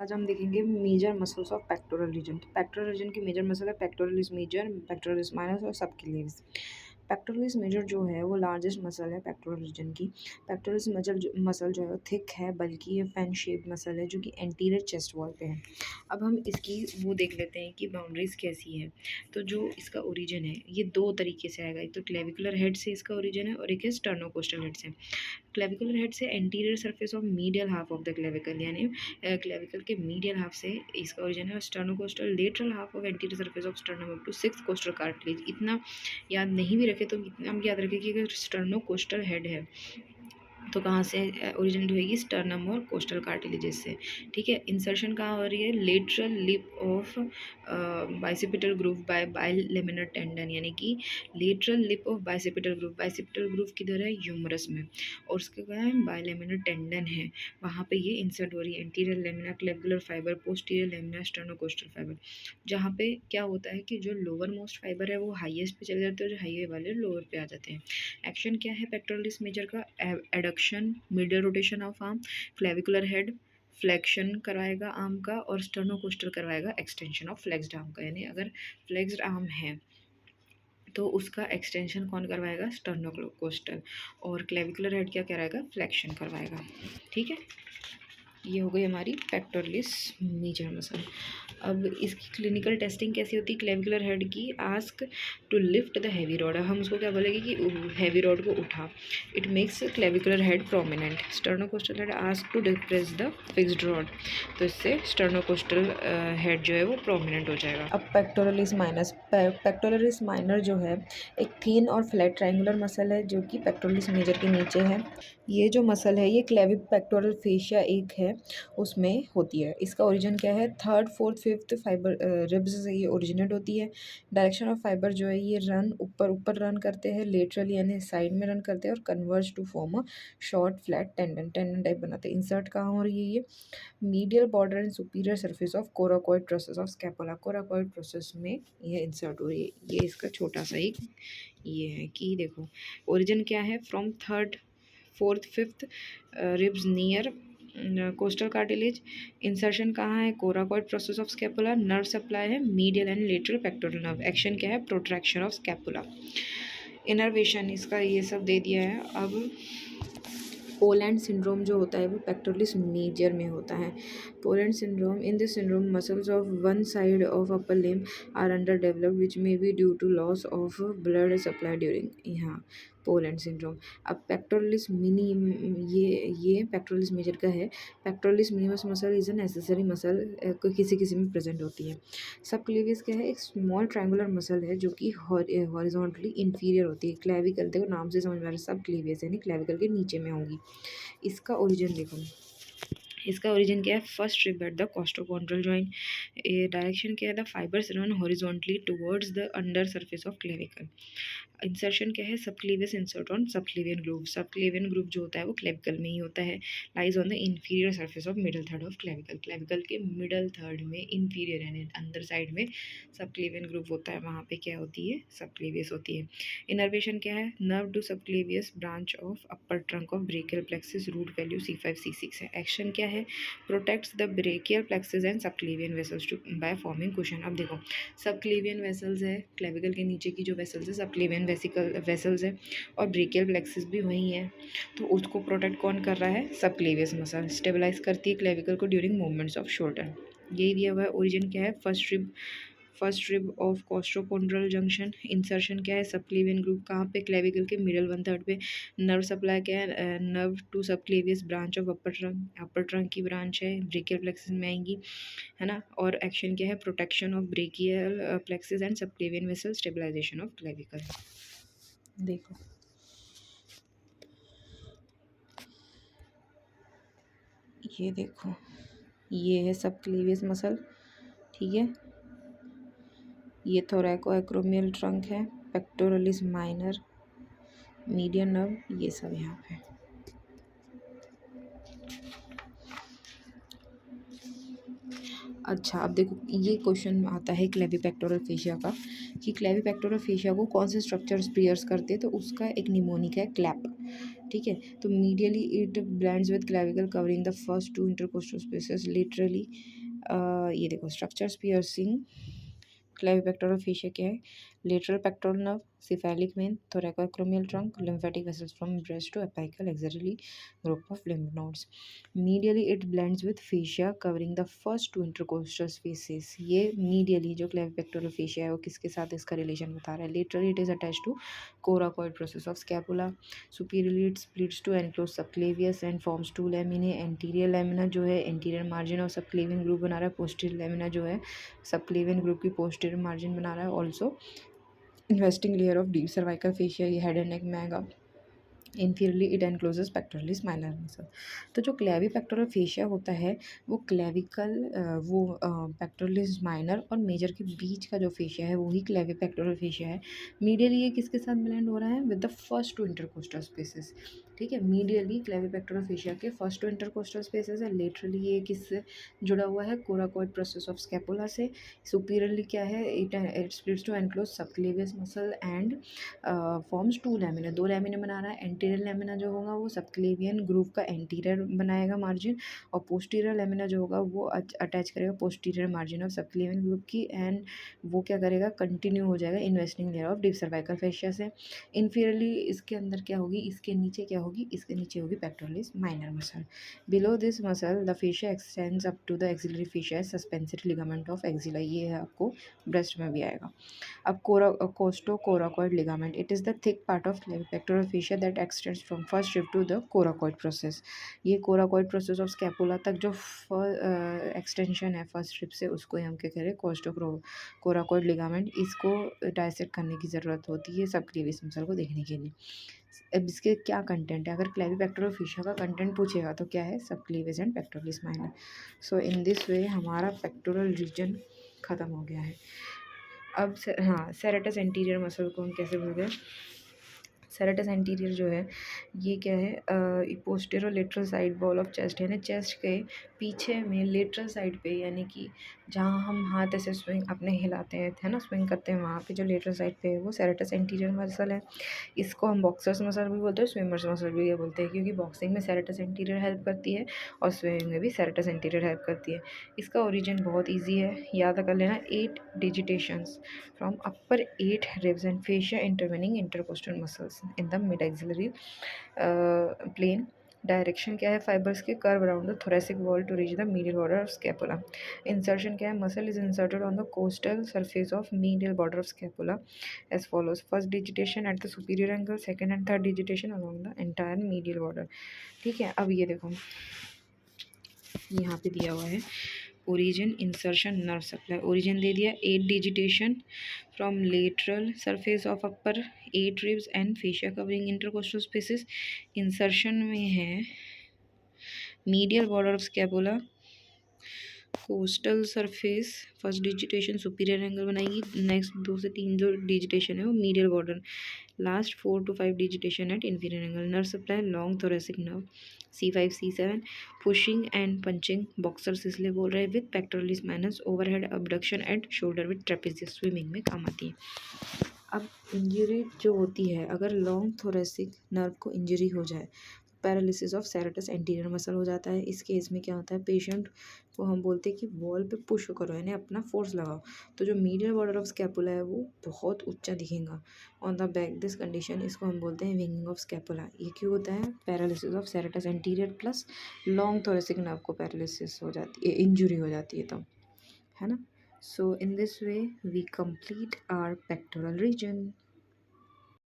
आज हम देखेंगे major muscles of pectoral region. तो पेक्टोरल रीजन की मेजर मसल है पेक्टोरलिस मेजर, पेक्टोरलिस माइनर और सबक्लेविस। पेक्टोरलिस मेजर जो है वो लार्जेस्ट मसल है पेक्टोरल रीजन की। पेक्टोरलिस मसल जो है थिक है, बल्कि ये फैन शेप्ड मसल है जो कि एंटीरियर चेस्ट वॉल पे है। अब हम इसकी वो देख लेते हैं कि बाउंड्रीज कैसी है। तो जो इसका ओरिजिन है ये दो तरीके से आएगा, एक तो क्लेविकुलर हेड से इसका ओरिजिन है और एक है स्टर्नोकोस्टल हेड से। क्लेविकुलर हेड से anterior surface of medial half of the clavicle, यानी क्लेविकल के मीडियल हाफ से इसका ओरिजिन है। और sternocostal lateral half of anterior surface of sternum up to six costal cartilage. इतना याद नहीं भी रखे तो इतना हम याद रखें कि अगर स्टर्नोकोस्टल हेड है तो कहाँ से ओरिजिनेट होगी, स्टर्नम और कोस्टल कार्टिलेजेस से। ठीक है, इंसर्शन कहाँ हो रही है, lateral lip of bicipital groove by bilaminar tendon, यानी कि lateral lip of bicipital groove. Bicipital groove किधर है, ह्यूमरस में, और उसके क्या है, बाइलेमिनर टेंडन है, वहाँ पे ये इंसर्ट हो रही है। Anterior lamina clavicular fibre, posterior lamina sternocostal fibre. जहाँ पे क्या होता है कि जो लोअर मोस्ट फाइबर है वो हाईएस्ट पे चले जाते हैं और जो हाईवे वाले लोअर पे आ जाते हैं। एक्शन क्या है पेक्टोरलिस मेजर का, adduction, medial rotation of arm, clavicular head flexion करवाएगा आर्म का, और स्टर्नोकोस्टल करवाएगा एक्सटेंशन ऑफ फ्लेक्स्ड आर्म का। यानी अगर फ्लेक्स्ड आर्म है तो उसका एक्सटेंशन कौन करवाएगा, स्टर्नोकोस्टल, और क्लेविकुलर हेड क्या कराएगा, फ्लेक्शन करवाएगा। ठीक है, ये हो गई हमारी पेक्टोरलिस मेजर मसल। अब इसकी क्लिनिकल टेस्टिंग कैसी होती है क्लेविकुलर हेड की, ask to lift the heavy rod. हम उसको क्या बोलेंगे कि हैवी रॉड को उठा, it makes clavicular head prominent. Sternocostal head ask to depress the fixed rod, तो इससे स्टर्नोकोस्टल हेड जो है वो प्रोमिनेंट हो जाएगा। अब पेक्टोरलिस माइनस, पेक्टोरलिस माइनर जो है एक थिन और फ्लैट ट्रायंगुलर मसल है जो कि पेक्टोरलिस मेजर के नीचे है। ये जो मसल है ये क्लेविक पेक्टोरल फेशिया एक है उसमें होती है। इसका ओरिजिन क्या है, third fourth fifth fibre ribs से ये ओरिजिनेट होती है। डायरेक्शन ऑफ फाइबर जो है ये रन ऊपर ऊपर रन करते हैं, लेटरली यानी साइड में रन करते हैं, और converge to form a short flat tendon, tendon type बनाते हैं। इंसर्ट कहाँ हो रही है ये, medial border and superior surface of coracoid process of scapula. Coracoid process में ये इंसर्ट हो रही है। ये इसका छोटा सा एक ये है कि देखो ओरिजिन क्या है, from third fourth fifth ribs near costal cartilage. Insertion कहाँ है, coracoid process of scapula. Nerve supply है medial and lateral pectoral nerve. Action क्या है, प्रोट्रैक्शन ऑफ स्कैपुला। इनर्वेशन इसका ये सब दे दिया है। अब पोलैंड सिंड्रोम जो होता है वो पेक्टोरलिस मेजर में होता है। Poland syndrome, in this syndrome muscles of one side of upper limb are under developed which may be due to loss of blood supply during, यहाँ पोलैंड सिंड्रोम। अब pectoralis mini, ये pectoralis major का है। Pectoralis minimus muscle is a necessary muscle, किसी किसी में present होती है। सबक्लेवियस क्या है, एक स्मॉल ट्रायंगुलर मसल है जो कि हॉरिजॉन्टली इंफीरियर होती है। क्लेविकल देखो नाम से समझ में आ रहा है, सबक्लेवियस यानी क्लेविकल के नीचे में होंगी। इसका ओरिजिन देखो, इसका ओरिजिन क्या है, first rib at the कॉस्टोकॉन्ड्रल joint. Direction क्या है, the fibres run horizontally towards the under surface of clavicle. Insertion क्या है, subclavius insert on subclavian groove. Subclavian groove जो होता है वो क्लेविकल में ही होता है। Lies on the inferior surface of middle third of clavicle. Clavicle के मिडल थर्ड में इंफीरियर यानी अंदर साइड में सबक्लेवियन ग्रूव होता है, वहाँ पे क्या होती है, सबक्लेवियस होती है। इनर्वेशन क्या है, nerve to subclavius branch of upper trunk of brachial plexus, root value C5 C6 है। एक्शन क्या है, protects the brachial plexus and subclavian vessels to by forming cushion. अब देखो सबक्लेवियन वेसल्स है, क्लेविकल के नीचे की जो वेसल्स है सबक्लेवियन वेसल्स है, और ब्रेकियल प्लेक्सिस भी वही है, तो उसको प्रोटेक्ट कौन कर रहा है, सबक्लेवियस मसल। स्टेबलाइज करती है क्लेविकल को ड्यूरिंग मूवमेंट्स ऑफ शोल्डर। यही दिया हुआ है। ओरिजिन क्या है, first rib of costochondral junction. Insertion क्या है, सबक्लेवियन ग्रुप कहाँ पे, क्लेविकल के मिडल वन थर्ड पे। नर्व सप्लाई क्या है, nerve to subclavius branch of upper trunk की ब्रांच है, ब्रेकियल प्लेक्सिस में आएंगी, है ना। और एक्शन क्या है, protection of brachial plexus and subclavian vessel, stabilization of clavicle. देखो ये देखो, ये है सबक्लेवियस मसल, ठीक है। ये थोरैको एक्रोमियल ट्रंक है, पेक्टोरलिस माइनर, मीडियन नर्व, ये सब यहाँ पे। अच्छा अब देखो ये क्वेश्चन आता है क्लेविपेक्टोरल फेशिया का, कि क्लेविपेक्टोरल फेशिया को कौन से स्ट्रक्चर्स पियर्स करते हैं, तो उसका एक निमोनिक है क्लैप। ठीक है। तो medially it blends with clavicle covering the first two intercostal spaces laterally. ये देखो स्ट्रक्चर्स पियर्सिंग क्लेविपेक्टोरल फेशिया क्या है, lateral pectoral nerve, cephalic vein, thoracoacromial trunk, lymphatic vessels from breast to apical axillary group of lymph nodes. Medially it blends with fascia covering the first two intercostal spaces. ये medially जो clavipectoral fascia है वो किसके साथ इसका relation बता रहा है, laterally it is attached to coracoid process of scapula, superiorly it splits to enclose subclavius and forms two laminae. anterior lamina जो है anterior margin of subclavian group बना रहा है, posterior lamina जो है subclavian group की posterior margin बना रहा है. Also investing layer of deep cervical fascia, ये हेड एंड नेक में आएगा. Inferiorly it encloses pectoralis minor muscle. तो जो क्लेवी पेक्टोरल फेशिया होता है वो क्लेविकल वो पेक्टोरलिस माइनर और मेजर के बीच का जो फेशिया है वही क्लेवी पेक्टोरल फेशिया है. मीडियली ये किसके साथ ब्लेंड हो रहा है, with the first two intercostal spaces. ठीक है, मीडियली क्लेवी पेक्टोरल फेशिया के फर्स्ट टू इंटरकोस्टल स्पेसेस है. लेटरली ये किससे जुड़ा हुआ है, कोराकॉइड प्रोसेस ऑफ स्कैपुला से. सुपीरियरली क्या है, it splits to enclose subclavius muscle and forms two lamina, दो लैमिना बना रहा है. एंटीरियर लैमिना जो होगा वो सबक्लेवियन ग्रूव का एंटीरियर बनाएगा मार्जिन, और पोस्टीरियर लैमिना जो होगा वो अटैच करेगा posterior margin of subclavian groove की, एंड वो क्या करेगा, कंटिन्यू हो जाएगा investing layer of deep cervical fascia से. इन्फीरियरली इसके अंदर क्या होगी, इसके नीचे क्या होगी, इसके नीचे होगी pectoralis minor muscle. Below this muscle the fascia extends up to the axillary fascia suspensive ligament of axilla, ये है आपको ब्रेस्ट में भी आएगा. अब costocoracoid ligament, it is the thick part of pectoral fascia that extends from first rib to the coracoid process. ये coracoid process of scapula तक जो एक्सटेंशन है फर्स्ट रिब से, उसको हम क्या कह रहे हैं, कोस्टोकोराकॉइड लिगामेंट. इसको डायसेक्ट करने की ज़रूरत होती है सब क्लीविस मसल को देखने के लिए. अब इसके क्या कंटेंट है, अगर क्लेवी पेक्टोरल फेशिया का कंटेंट पूछेगा तो क्या है, सब clevis and pectoralis minor. So in this वे हमारा पेक्टोरल रीजन ख़त्म हो गया है. अब हाँ, सेरेटस एंटीरियर मसल को हम कैसे भूल गए. सेरेटस एंटीरियर जो है ये क्या है, postero lateral side wall of chest है ना, चेस्ट के पीछे में लेटरल साइड पे, यानी कि जहाँ हम हाथ ऐसे स्विंग अपने हिलाते हैं है ना, स्विंग करते हैं, वहाँ पे जो लेटरल साइड पे है वो सेरेटस एंटीरियर मसल है. इसको हम बॉक्सर्स मसल भी बोलते हैं, स्विमर्स मसल भी ये बोलते हैं, क्योंकि बॉक्सिंग में सेरेटस एंटीरियर हेल्प करती है और स्विमिंग में भी सेरेटस एंटीरियर हेल्प करती है. इसका ओरिजिन बहुत ईजी है, याद कर लेना, 8 डिजिटेशंस from upper 8 ribs and fascia intervening intercostal muscles in the mid axillary plane. Direction क्या है, फाइबर्स के curve around the thoracic wall to reach the medial border of scapula. Insertion क्या है, muscle is inserted on the costal surface of medial border of scapula as follows. First digitation at the superior angle, second and third digitation along the entire medial border. ठीक है, अब ये देखो यहाँ पे दिया हुआ है origin, insertion, nerve supply. Origin दे दिया 8 digitation from lateral surface of upper 8 ribs and fascia covering intercostal spaces. Insertion में है medial border of scapula, costal surface, first digitation superior angle बनाएगी, नेक्स्ट 2 से 3 जो डिजिटेशन है वो medial border, last 4 to 5 digitation at inferior angle. Nerve supply long thoracic nerve C5 C7, pushing and punching boxers इसलिए बोल रहे हैं, with pectoralis minor overhead abduction at shoulder with trapezius, swimming में काम आती है. अब इंजरी जो होती है, अगर लॉन्ग थोरेसिक नर्व को इंजरी हो जाए, paralysis of serratus anterior muscle हो जाता है. इस केस में क्या होता है, पेशेंट को हम बोलते हैं कि वॉल पे पुश करो, यानी अपना फोर्स लगाओ, तो जो मीडियल बॉर्डर ऑफ स्कैपुला है वो बहुत ऊंचा दिखेगा on the back. This condition, इसको हम बोलते हैं विंगिंग ऑफ स्कैपुला. ये क्यों होता है, paralysis of serratus anterior plus long thoracic nerve को पैरालिसिस हो जाती है, इंजुरी हो जाती है, तो है ना. So in this way we complete our pectoral reason.